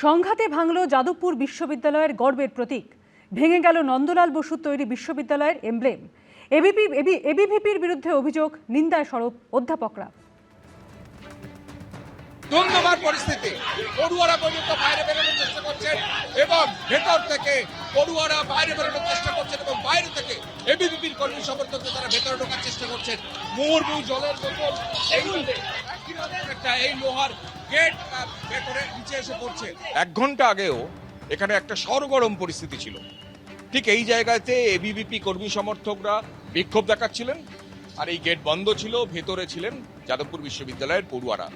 সংঘাতে ভাঙল যাদবপুর বিশ্ববিদ্যালয়ের গর্বের প্রতীক, ভেঙে গেল নন্দলাল বসুর তৈরি বিশ্ববিদ্যালয়ের এমব্লেম। এবিভিপির বিরুদ্ধে অভিযোগ, নিন্দায় সরব অধ্যাপকরা। ধন্যবাদ পরিস্থিতি, পড়ুয়ারা পর্যন্ত বাইরে বেরোনোর চেষ্টা করছেন এবং ভেতর থেকে পড়ুয়ারা বাইরে বেরোনোর চেষ্টা করছেন এবং বাইরে থেকে এবিভিপির কর্মী সমর্থকদের তারা ভেতরে ঢোকার চেষ্টা করছেন। মুহুর্মুহু জলের বোতল, এই লোহার গেট ভেতরে নিচে এসে পড়ছে। 1 ঘন্টা আগেও এখানে একটা সরগরম পরিস্থিতি ছিল। ঠিক এই জায়গাতে এবিভিপি কর্মী সমর্থকরা বিক্ষোভ দেখাচ্ছিলেন, আর এই গেট বন্ধ ছিল, ভেতরে ছিলেন যাদবপুর বিশ্ববিদ্যালয়ের পড়ুয়ারা।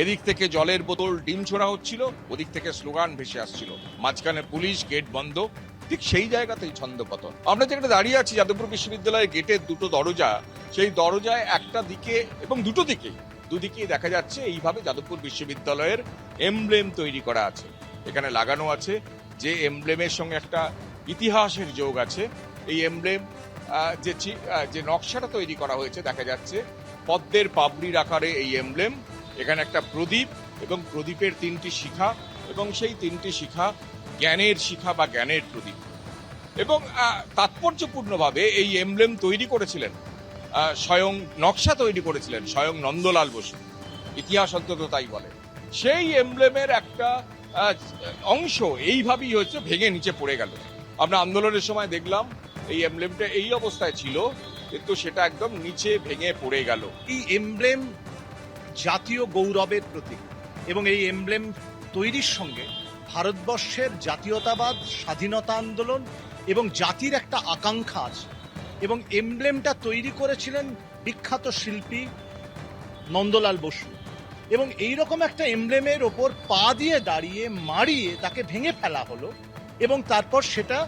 এদিক থেকে জলের বোতল, ডিম ছোড়া হচ্ছিল, ওদিক থেকে স্লোগান ভেসে আসছিল, মাঝখানে পুলিশ, গেট বন্ধ। ঠিক সেই জায়গাতেই ছন্দপতন। আমরা যেখানে দাঁড়িয়ে আছি, যাদবপুর বিশ্ববিদ্যালয়ের গেটের 2টো দরজা, সেই দরজায় একটা দিকে এবং দুদিকেই দেখা যাচ্ছে এইভাবে যাদবপুর বিশ্ববিদ্যালয়ের এমব্লেম তৈরি করা আছে। এখানে লাগানো আছে যে এমব্লেমের সঙ্গে একটা ইতিহাসের যোগ আছে। এই এমব্লেম যে নকশাটা তৈরি করা হয়েছে, দেখা যাচ্ছে পদ্মের পাপড়ির আকারে এই এমব্লেম। এখানে একটা প্রদীপ এবং প্রদীপের 3টি শিখা, এবং সেই 3টি শিখা জ্ঞানের শিখা বা জ্ঞানের প্রদীপ। এবং তাৎপর্যপূর্ণভাবে এই এমব্লেম তৈরি করেছিলেন, স্বয়ং নকশা তৈরি করেছিলেন স্বয়ং নন্দলাল বসু, ইতিহাস অন্তত তাই বলে। সেই এমব্লেমের একটা অংশ এইভাবেই হচ্ছে ভেঙে নিচে পড়ে গেল। আমরা আন্দোলনের সময় দেখলাম এই এমব্লেমটা এই অবস্থায় ছিল, কিন্তু সেটা একদম নিচে ভেঙে পড়ে গেল। এই এমব্লেম জাতীয় গৌরবের প্রতীক, এবং এই এমব্লেম তৈরির সঙ্গে ভারতবর্ষের জাতীয়তাবাদ, স্বাধীনতা আন্দোলন এবং জাতির একটা আকাঙ্ক্ষা আছে। এবং এমব্লেমটা তৈরি করেছিলেন বিখ্যাত শিল্পী নন্দলাল বসু, এবং এইরকম একটা এমব্লেমের ওপর পা দিয়ে দাঁড়িয়ে মারিয়ে তাকে ভেঙে ফেলা হলো, এবং তারপর সেটা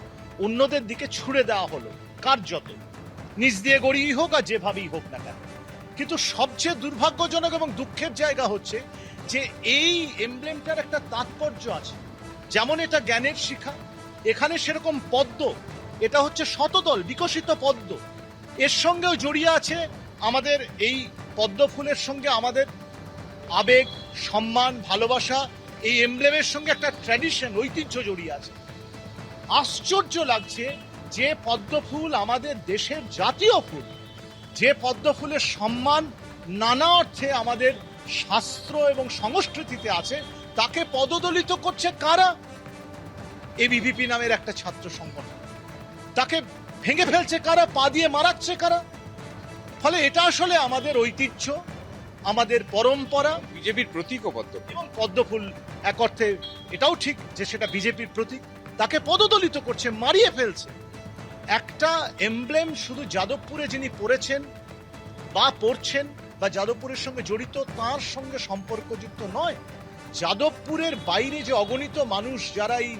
অন্যদের দিকে ছুড়ে দেওয়া হলো, কার্যত নিজ দিয়ে গড়িয়েই হোক আর যেভাবেই হোক না কেন। কিন্তু সবচেয়ে দুর্ভাগ্যজনক এবং দুঃখের জায়গা হচ্ছে যে এই এমব্লেমটার একটা তাৎপর্য আছে। যেমন এটা জ্ঞানের শিখা, এখানে সেরকম পদ্ম, এটা হচ্ছে শতদল বিকশিত পদ্ম, এর সঙ্গেও জড়িয়ে আছে আমাদের এই পদ্ম ফুলের সঙ্গে আমাদের আবেগ, সম্মান, ভালোবাসা। এই এমব্লেমের সঙ্গে একটা ট্র্যাডিশন, ঐতিহ্য জড়িয়ে আছে। আশ্চর্য লাগছে যে পদ্ম ফুল আমাদের দেশের জাতীয় ফুল, যে পদ্ম ফুলের সম্মান নানা অর্থে আমাদের শাস্ত্র এবং সংস্কৃতিতে আছে, তাকে পদদলিত করছে কারা? এবিভিপি নামের একটা ছাত্র সংগঠন। তাকে ভেঙে ফেলছে কারা? পা দিয়ে মারাচ্ছে কারা? ফলে এটা আসলে আমাদের ঐতিহ্য, আমাদের পরম্পরা। বিজেপির প্রতীকও পদ্ম, এবং পদ্ম ফুল এক অর্থে এটাও ঠিক যে সেটা বিজেপির প্রতীক। তাকে পদদলিত করছে, মারিয়ে ফেলছে। একটা এমব্লেম শুধু যাদবপুরে যিনি পড়েছেন বা পড়ছেন বা যাদবপুরের সঙ্গে জড়িত তার সঙ্গে সম্পর্কযুক্ত নয়। যাদবপুরের বাইরে যে অগণিত মানুষ যারা এই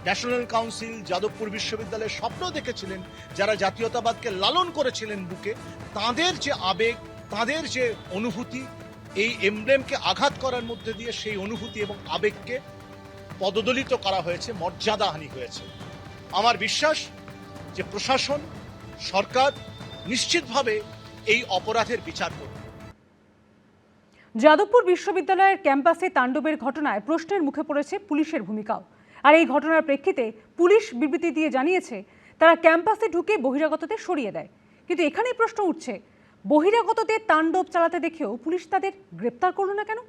ন্যাশনাল কাউন্সিল, যাদবপুর বিশ্ববিদ্যালয়ের স্বপ্ন দেখেছিলেন, যারা জাতীয়তাবাদকে লালন করেছিলেন বুকে, তাদের যে আবেগ, তাদের যে অনুভূতি, এই এমব্লেমকে আঘাত করার মধ্যে দিয়ে সেই অনুভূতি এবং আবেগকে পদদলিত করা হয়েছে, মর্যাদাহানি হয়েছে। আমার বিশ্বাস যে প্রশাসন, সরকার নিশ্চিতভাবে এই অপরাধের বিচার করবে। যাদবপুর বিশ্ববিদ্যালয়ের ক্যাম্পাসে তাণ্ডবের ঘটনায় প্রশ্নের মুখে পড়েছে পুলিশের ভূমিকাও। আর এই ঘটনার প্রেক্ষিতে পুলিশ বিবৃতি দিয়ে জানিয়েছে তারা ক্যাম্পাসে ঢুকে বহিরাগতদের সরিয়ে দেয়। কিন্তু এখানেই প্রশ্ন উঠছে, বহিরাগতদের তাণ্ডব চালাতে দেখেও পুলিশ তাদের গ্রেপ্তার করল না কেন?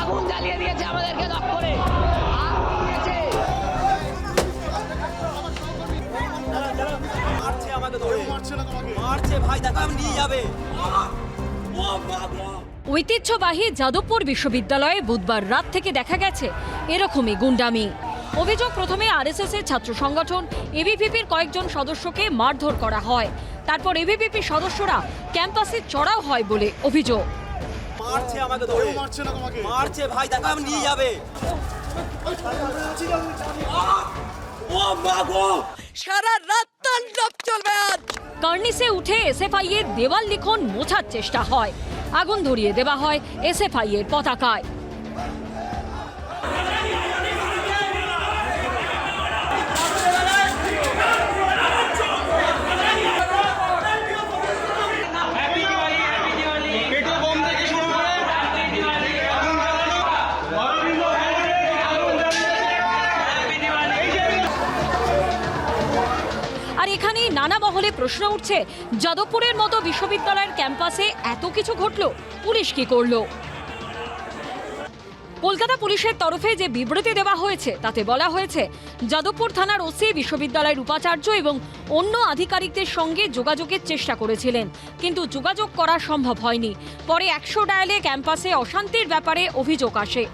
আগুন জ্বালিয়ে দিয়েছে আমাদেরকে দপ্তরে। ঐতিহ্যবাহী যাদবপুর বিশ্ববিদ্যালয়ে বুধবার রাত থেকে দেখা গেছে এরকমই গুন্ডামি। অভিযোগ, প্রথমে আরএসএস এর ছাত্র সংগঠন এবিভিপির কয়েকজন সদস্যকে মারধর করা হয়, তারপর এবিভিপি সদস্যরা ক্যাম্পাসে চড়াও হয় বলে অভিযোগ। মারছে আমাকে ধরে, মারছে ভাই, দেখা আমি নিয়ে যাবে। সারা রাত তাণ্ডব চলবে আজ। কার্নিসে উঠে এসএফআই এর দেওয়াল লিখন মোছার চেষ্টা হয়, আগুন ধরিয়ে দেওয়া হয় এসএফআই এর পতাকায়। প্রশ্ন উঠছে, যাদবপুরের মতো বিশ্ববিদ্যালয়ের ক্যাম্পাসে এত কিছু ঘটলো, পুলিশ কি করলো? কলকাতা পুলিশের তরফে যে বিবৃতি দেওয়া হয়েছে তাতে বলা হয়েছে, যাদবপুর থানার ওসি বিশ্ববিদ্যালয়ের উপাচার্য এবং অন্য আধিকারিকদের সঙ্গে যোগাযোগের চেষ্টা করেছিলেন, কিন্তু যোগাযোগ করা সম্ভব হয়নি। পরে 100 ডায়ালে ক্যাম্পাসে অশান্তির ব্যাপারে অভিযোগ আসে।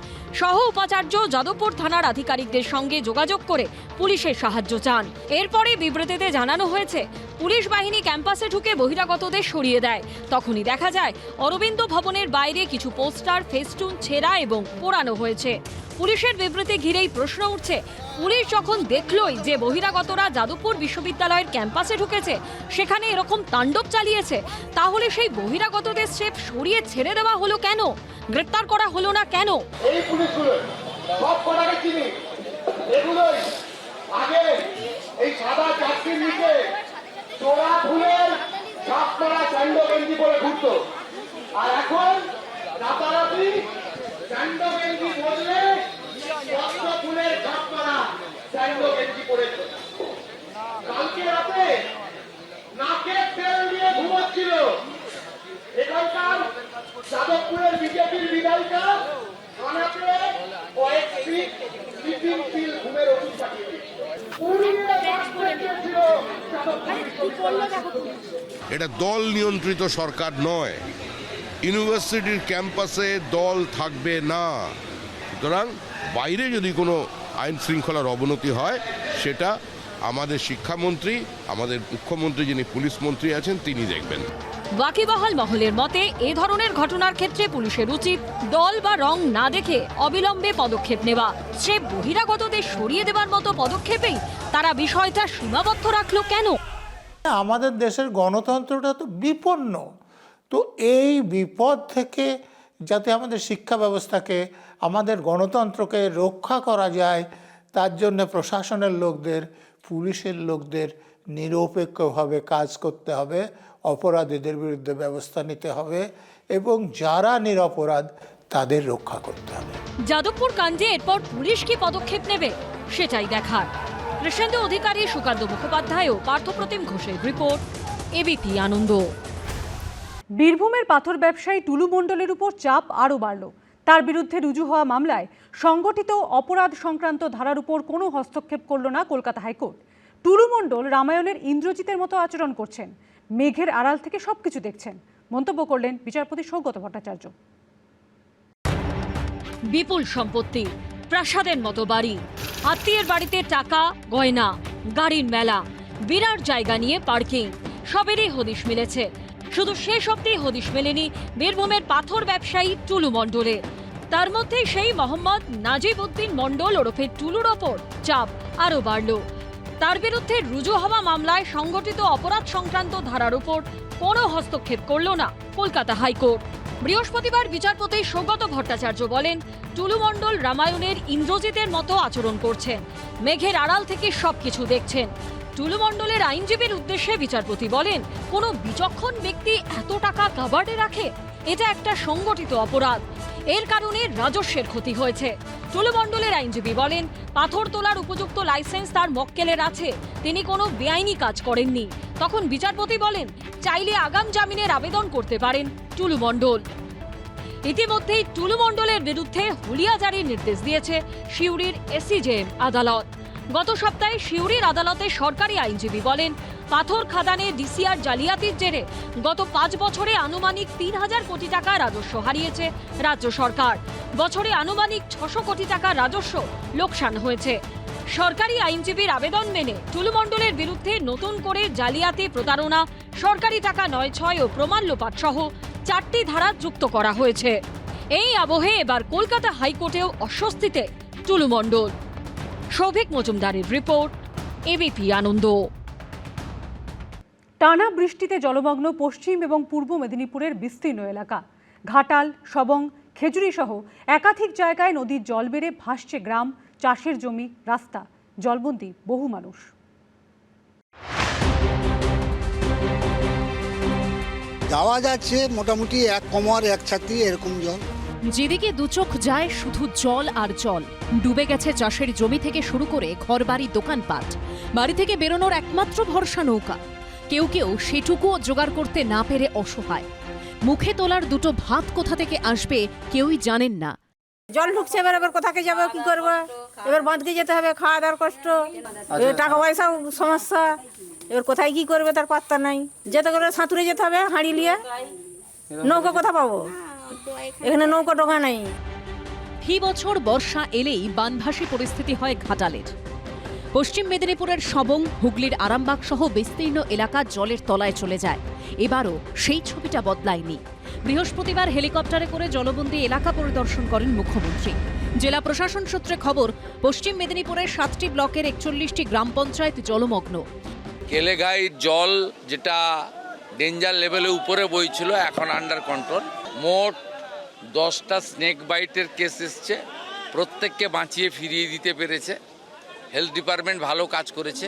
সহ উপাচার্য যাদবপুর থানার আধিকারিকদের সঙ্গে যোগাযোগ করে পুলিশের সাহায্য চান। এরপরে বিবৃতিতে জানানো হয়েছে, পুলিশ বাহিনী ক্যাম্পাসে ঢুকে বহিরাগতদের সরিয়ে দেয়। তখনই দেখা যায় অরবিন্দ ভবনের বাইরে কিছু পোস্টার, ফেস্টুন ছেঁড়া এবং পোড়ানো হয়েছে। পুলিশের বিবৃতি ঘিরেই প্রশ্ন উঠছে, পুলিশ যখন দেখলই যে বহিরাগতরা যাদবপুর বিশ্ববিদ্যালয়ের ক্যাম্পাসে ঢুকেছে, সেখানে এরকম তাণ্ডব চালিয়েছে, তাহলে সেই বহিরাগতদের স্রেফ সরিয়ে ছেড়ে দেওয়া হলো কেন? গ্রেপ্তার করা হলো না কেন? এই পুলিশগুলো সব কটাকে চিনি, এগুলোই আগে এই সাদা চাকরির নিচে চোরা ফুলের ছাপ করা স্যান্ডো গেঞ্জি পরে ঘুরতো, আর এখন রাতারাতি স্যান্ডো গেঞ্জি বদলে পদ্ম ফুলের ছাপ করা স্যান্ডো গেঞ্জি পরেছে। কালকে রাতে নাকে তেল দিয়ে ঘুমাচ্ছিল এখানকার যাদবপুরের বিজেপির বিধায়িকা, থানাতে কয়েকটি স্লিপিং পিল ঘুমের ওষুধ পাঠিয়ে দিয়েছিল। এটা দল নিয়ন্ত্রিত সরকার নয়, ইউনিভার্সিটির ক্যাম্পাসে দল থাকবে না। সুতরাং বাইরে যদি কোনো আইন শৃঙ্খলার অবনতি হয়, সেটা আমাদের শিক্ষামন্ত্রী, আমাদের মুখ্যমন্ত্রী যিনি পুলিশ মন্ত্রী আছেন, তিনি দেখবেন। ওয়াকিবহাল মহলের মতে, এ ধরনের ঘটনার ক্ষেত্রে পুলিশের উচিত দল বা রং না দেখে অবিলম্বে পদক্ষেপ নেওয়া। সে বহিরাগতদের সরিয়ে দেওয়ার মতো পদক্ষেপেই তারা বিষয়টা সীমাবদ্ধ রাখলো কেন? আমাদের দেশের গণতন্ত্রটা তো বিপন্ন, তো এই বিপদ থেকে যাতে আমাদের শিক্ষা ব্যবস্থাকে, আমাদের গণতন্ত্রকে রক্ষা করা যায়, তার জন্য প্রশাসনের লোকদের, পুলিশের লোকদের নিরপেক্ষভাবে কাজ করতে হবে, অপরাধীদের বিরুদ্ধে ব্যবস্থা নিতে হবে এবং যারা নিরপরাধ তাদের রক্ষা করতে হবে। যাদবপুর কাণ্ডে এরপর পুলিশ কি পদক্ষেপ নেবে, সেটাই দেখার। কৃষ্ণেন্দু অধিকারী, সুকান্ত মুখোপাধ্যায় ও পার্থপ্রতিম ঘোষের রিপোর্ট, এবিপি আনন্দ। বীরভূমের পাথর ব্যবসায়ী টুলু মণ্ডলের উপর চাপ আরও বাড়ল। তার বিরুদ্ধে রুজু হওয়া মামলায় সংগঠিত অপরাধ সংক্রান্ত ধারার উপর কোনো হস্তক্ষেপ করল না কলকাতা হাইকোর্ট। টুলু মণ্ডল রামায়ণের ইন্দ্রজিতের মতো আচরণ করছেন, মেঘের আড়াল থেকে সবকিছু দেখছেন, মন্তব্য করলেন বিচারপতি সৌগত ভট্টাচার্য। বিপুল সম্পত্তি, প্রাসাদের মতো বাড়ি, আত্মীয়ের বাড়িতে টাকা, গয়না, গাড়ির মেলা, বিরাট জায়গা নিয়ে পার্কিং, সবেরই হদিশ মিলেছে। শুধু শেষ অবধি হদিশ মেলেনি বীরভূমের পাথর ব্যবসায়ী টুলু মণ্ডলের। তার মধ্যে সেই মোহাম্মদ নাজিব উদ্দিন মণ্ডল ওরফে টুলুর ওপর চাপ আরও বাড়ল। তার বিরুদ্ধে রুজু হওয়া মামলায় সংগঠিত অপরাধ সংক্রান্ত ধারার উপর কোনো হস্তক্ষেপ করল না কলকাতা হাইকোর্ট। বৃহস্পতিবার বিচারপতি সৌগত ভট্টাচার্য বলেন, টুলু মণ্ডল রামায়ণের ইন্দ্রজিতের মতো আচরণ করছেন, মেঘের আড়াল থেকে সবকিছু দেখছেন। টুলু মণ্ডলের আইনজীবীর উদ্দেশ্যে বিচারপতি বলেন, কোনো বিচক্ষণ ব্যক্তি এত টাকা কাবার্ডে রাখে? এটা একটা সংগঠিত অপরাধ, এর কারণে রাজস্বের ক্ষতি হয়েছে। টুলু মণ্ডলের আইনজীবী বলেন, পাথর তোলার উপযুক্ত লাইসেন্স তার মক্কেলের আছে, তিনি কোনো বেআইনি কাজ করেননি। তখন বিচারপতি বলেন, চাইলে আগাম জামিনের আবেদন করতে পারেন টুলু মণ্ডল। ইতিমধ্যেই টুলু মণ্ডলের বিরুদ্ধে হুলিয়া জারির নির্দেশ দিয়েছে সিউড়ির এসিজেএম আদালত। গত সপ্তাহে সিউড়ির আদালতে সরকারি আইনজীবী বলেন, পাথর খাদানে ডিসিআর জালিয়াতির জেরে গত 5 বছরে আনুমানিক 3000 কোটি টাকা রাজস্ব হারিয়েছে রাজ্য সরকার। বছরে আনুমানিক 600 কোটি টাকা রাজস্ব লোকসান হয়েছে। সরকারি আইনজীবীর আবেদন মেনে টুলু মণ্ডলের বিরুদ্ধে নতুন করে জালিয়াতি, প্রতারণা, সরকারি টাকা নয় ছয় ও প্রমাণ লোপাট সহ 4টি ধারা যুক্ত করা হয়েছে। এই আবহে এবার কলকাতা হাইকোর্টেও অস্বস্তিতে টুলু মণ্ডল। সৌভিক মজুমদারের রিপোর্ট, এবিপি আনন্দ। টানা বৃষ্টিতে জলমগ্ন পশ্চিম এবং পূর্ব মেদিনীপুরের বিস্তীর্ণ এলাকা। ঘাটাল, সবং, খেজুরি সহ একাধিক জায়গায় নদীর জল বেড়ে ভাসছে গ্রাম, চাষের জমি, রাস্তা, জলবন্দী বহু মানুষ। যাওয়া যাচ্ছে মোটামুটি 1 কোমর 1 ছাতি এরকম জল। যেদিকে দুচোখ যায় শুধু জল আর জল। ডুবে গেছে চাষের জমি থেকে শুরু করে ঘরবাড়ি, দোকানপাট। বাড়ি থেকে বেরোনোর একমাত্র ভরসা নৌকা। কেউ কেউ সেটুকুও জোগাড় করতে না পেরে অসহায়। মুখে তোলার দুটো ভাত কোথা থেকে আসবে কেউই জানেন না। জল ঢুকছে, এবার কোথাকে যাবো, কি করবো, এবার বাঁধকে যেতে হবে, খাওয়া দাওয়ার কষ্ট, এবার টাকা পয়সাও সমস্যা, এবার কোথায় কি করবে তার পাত্তা নাই। যেতে করে সাঁতুরে যেতে হবে হাঁড়ি নিয়ে, নৌকা কোথা পাবো, এখানে নৌকা টোকা নাই। ফি বছর বর্ষা এলেই বানভাসী পরিস্থিতি হয় ঘাটালের। পশ্চিম মেদিনীপুরের সবং, হুগলির আরামবাগ সহ বিস্তীর্ণ এলাকা জলের তলায় চলে যায়। এবারও সেই ছবিটা বদলায়নি। বৃহস্পতিবার হেলিকপ্টারে করে জলবন্দী এলাকা পরিদর্শন করেন মুখ্যমন্ত্রী। জেলা প্রশাসন সূত্রে খবর, পশ্চিম মেদিনীপুরের 7টি ব্লকের 41টি গ্রাম পঞ্চায়েত জলমগ্ন। কেলেগাইর জল যেটা ডেঞ্জার লেভেলে উপরে বইছিল এখন আন্ডার কন্ট্রোল। মোট 10টা স্নেক বাইটের কেস এসছে, প্রত্যেককে বাঁচিয়ে ফিরিয়ে দিতে পেরেছে। হেলথ ডিপার্টমেন্ট ভালো কাজ করেছে।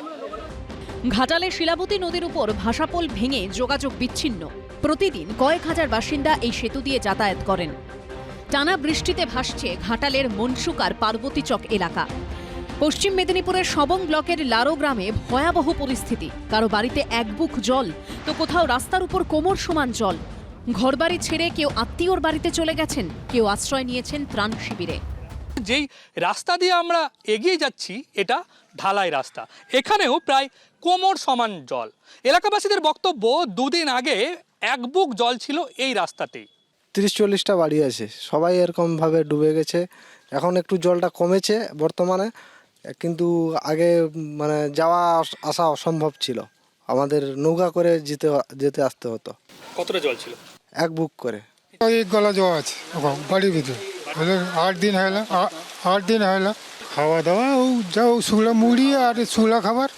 ঘাটালে শিলাবতী নদীর উপর ভাষাপোল ভেঙে যোগাযোগ বিচ্ছিন্ন। প্রতিদিন কয়েক হাজার বাসিন্দা এই সেতু দিয়ে যাতায়াত করেন। টানা বৃষ্টিতে ভাসছে ঘাটালের মনসুকার পার্বতীচক এলাকা। পশ্চিম মেদিনীপুরের সবং ব্লকের লারো গ্রামে ভয়াবহ পরিস্থিতি। কারো বাড়িতে এক বুক জল, তো কোথাও রাস্তার উপর কোমর সমান জল। ঘরবাড়ি ছেড়ে কেউ আত্মীয়র বাড়িতে চলে গেছেন, কেউ আশ্রয় নিয়েছেন ত্রাণ শিবিরে। যেই রাস্তা দিয়ে আমরা এগিয়ে যাচ্ছি এটা ঢালাই রাস্তা, এখানেও প্রায় কোমর সমান জল। এলাকাবাসীদের বক্তব্য, দুদিন আগে এক বুক জল ছিল এই রাস্তাতেই। 30-40টা বাড়ি আছে, সবাই এরকমভাবে ডুবে গেছে। এখন একটু জলটা কমেছে বর্তমানে, কিন্তু আগে মানে যাওয়া আসা অসম্ভব ছিল। আমাদের নৌকা করে যেতে আসতে হতো। কতটা জল ছিল? এক বুক করে। এক গলা জল আছে বাড়ির ভিতরে। 8 দিন হলো খাওয়া দাওয়া যাও শুকলা মুড়ি আর শুকলা খাবার।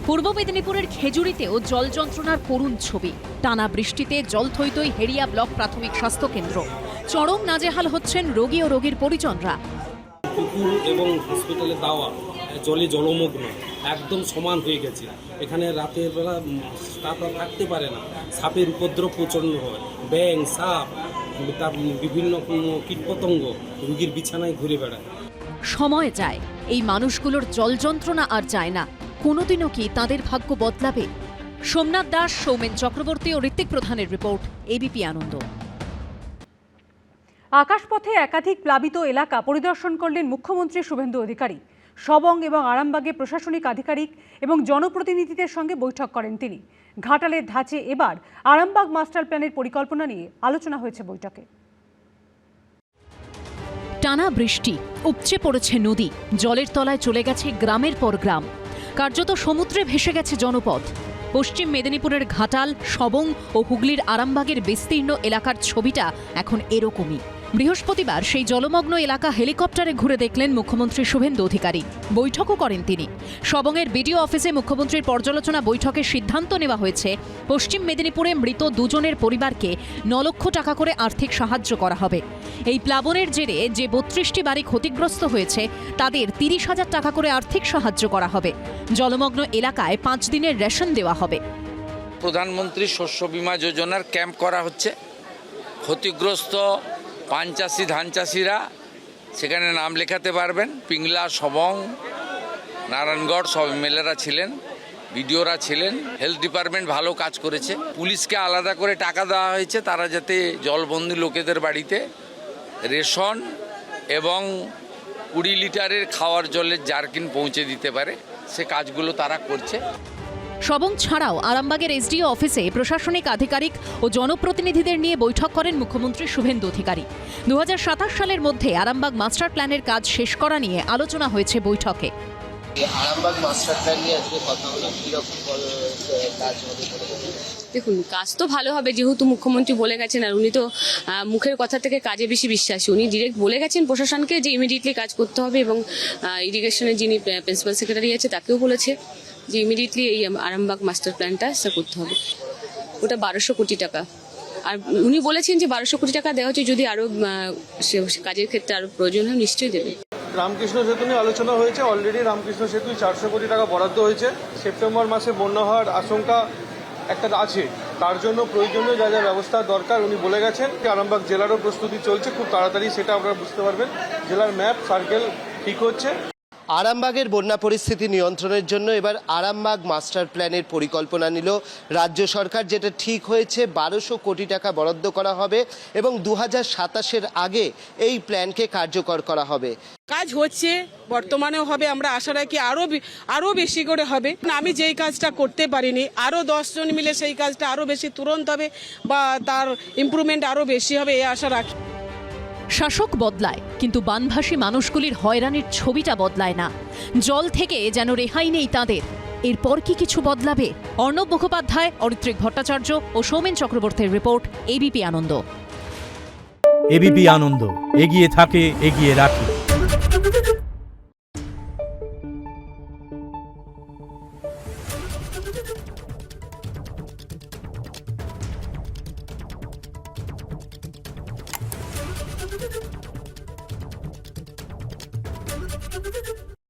পূর্ব মেদিনীপুরের খেজুরিতেও জল যন্ত্রণার করুণ ছবি। টানা বৃষ্টিতে জল থই থই হেরিয়া ব্লক প্রাথমিক স্বাস্থ্য কেন্দ্র। চরম নাজেহাল হচ্ছেন রোগী ও রোগীর পরিজনরা। পুকুর এবং হসপিটালে দাওয়া জলে জলমগ্ন, একদম সমান হয়ে গেছে। এখানে রাতের বেলা স্টাফরা থাকতে পারে না, সাপের উপদ্রব প্রচণ্ড হয়। ব্যাঙ, সাপ, বিভিন্ন কীটপতঙ্গ রোগীর বিছানায় ঘুরে বেড়ায়। সময় যায়, এই মানুষগুলোর জল যন্ত্রণা আর যায় না। কোনোদিনও কি তাদের ভাগ্য বদলাবে? সোমনাথ দাস, সৌমেন চক্রবর্তী ও ঋত্বিক প্রধানের রিপোর্ট, এবিপি আনন্দ। আকাশপথে একাধিক প্লাবিত এলাকা পরিদর্শন করলেন মুখ্যমন্ত্রী শুভেন্দু অধিকারী। সবং এবং আরামবাগে প্রশাসনিক আধিকারিক এবং জনপ্রতিনিধিদের সঙ্গে বৈঠক করেন তিনি। ঘাটালের ধাঁচে এবার আরামবাগ মাস্টার প্ল্যানের পরিকল্পনা নিয়ে আলোচনা হয়েছে বৈঠকে। টানা বৃষ্টি, উপচে পড়েছে নদী, জলের তলায় চলে গেছে গ্রামের পর গ্রাম। কার্যত সমুদ্রে ভেসে গেছে জনপদ। পশ্চিম মেদিনীপুরের ঘাটাল, সবং ও হুগলির আরামবাগের বিস্তীর্ণ এলাকার ছবিটা এখন এরকমই। বৃহস্পতিবার সেই জলমগ্ন এলাকা হেলিকপ্টারে ঘুরে দেখলেন মুখ্যমন্ত্রী শুভেন্দু অধিকারী। বৈঠকও করেন তিনি। সবংয়ের বিডিও অফিসে মুখ্যমন্ত্রীর পর্যালোচনা বৈঠকে সিদ্ধান্ত নেওয়া হয়েছে, পশ্চিম মেদিনীপুরে মৃত দুজনের পরিবারকে 9 লক্ষ টাকা করে আর্থিক সাহায্য করা হবে। এই প্লাবনের জেরে যে 32টি বাড়ি ক্ষতিগ্রস্ত হয়েছে তাদের 30,000 টাকা করে আর্থিক সাহায্য করা হবে। জলমগ্ন এলাকায় 5 দিনের রেশন দেওয়া হবে। প্রধানমন্ত্রী শস্য বীমা যোজনার ক্যাম্প করা হচ্ছে। ক্ষতিগ্রস্ত পান চাষি, ধান চাষিরা সেখানে নাম লেখাতে পারবেন। পিংলা, সবং, নারায়ণগড় সব এমএলএরা ছিলেন, বিডিওরা ছিলেন। হেলথ ডিপার্টমেন্ট ভালো কাজ করেছে। পুলিশকে আলাদা করে টাকা দেওয়া হয়েছে, তারা যাতে জলবন্দী লোকেদের বাড়িতে রেশন এবং 20 লিটারের খাওয়ার জলের জারকিন পৌঁছে দিতে পারে, সে কাজগুলো তারা করছে। সবং ছাড়াও আরামবাগের এসডিও অফিসে প্রশাসনিক আধিকারিক ও জনপ্রতিনিধিদের নিয়ে বৈঠক করেন মুখ্যমন্ত্রী শুভেন্দু অধিকারী। 2027 সালের মধ্যে আরামবাগ মাস্টার প্ল্যানের কাজ শেষ করা নিয়ে আলোচনা হয়েছে বৈঠকে। আরামবাগ মাস্টার প্ল্যান নিয়ে আজকে কথা হলো, কিরকম কাজ হবে? দেখুন, কাজ তো ভালো হবে, যেহেতু মুখ্যমন্ত্রী বলে গেছেন, আর উনি তো মুখের কথা থেকে কাজে বেশি বিশ্বাসী। উনি ডিরেক্ট বলে গেছেন প্রশাসনকে যে ইমিডিয়েটলি কাজ করতে হবে, এবং ইরিগেশনের যিনি প্রিন্সিপাল সেক্রেটারি আছে তাকেও বলেছে যে ইমিডিয়েটলি এই আরামবাগ মাস্টার প্ল্যানটা করতে হবে। ওটা 1200 কোটি টাকা, আর উনি বলেছেন যে 1200 কোটি টাকা দেওয়া হচ্ছে, যদি আরও কাজের ক্ষেত্রে আরও প্রয়োজন হয় নিশ্চয়ই দেবে। রামকৃষ্ণ সেতু নিয়ে আলোচনা হয়েছে। অলরেডি রামকৃষ্ণ সেতু 400 কোটি টাকা বরাদ্দ হয়েছে। সেপ্টেম্বর মাসে বন্যা হওয়ার আশঙ্কা একটা আছে, তার জন্য প্রয়োজনীয় যা যা ব্যবস্থা দরকার উনি বলে গেছেন। আরামবাগ জেলারও প্রস্তুতি চলছে, খুব তাড়াতাড়ি সেটা আপনারা বুঝতে পারবেন। জেলার ম্যাপ সার্কেল ঠিক হচ্ছে। আরামবাগের বন্যা পরিস্থিতি নিয়ন্ত্রণের জন্য এবার আরামবাগ মাস্টার প্ল্যানের পরিকল্পনা নিল রাজ্য সরকার, যেটা ঠিক হয়েছে 1200 কোটি টাকা বরাদ্দ করা হবে এবং 2027-এর আগে এই প্ল্যানকে কার্যকর করা হবে। কাজ হচ্ছে, বর্তমানেও হবে, আমরা আশা রাখি আরো বেশি করে হবে। আমি যেই কাজটা করতে পারিনি আরো 10 জন মিলে সেই কাজটা আরো বেশি তুরন্ত হবে বা তার ইমপ্রুভমেন্ট আরো বেশি হবে এই আশা রাখি। শাসক বদলায়, কিন্তু বানভাসী মানুষগুলির হয়রানির ছবিটা বদলায় না। জল থেকে যেন রেহাই নেই তাদের। এরপর কি কিছু বদলাবে? অর্ণব মুখোপাধ্যায়, অরিত্রিক ভট্টাচার্য ও সৌমেন চক্রবর্তীর রিপোর্ট, এবিপি আনন্দ। এবিপি আনন্দ, এগিয়ে থাকে, এগিয়ে রাখে।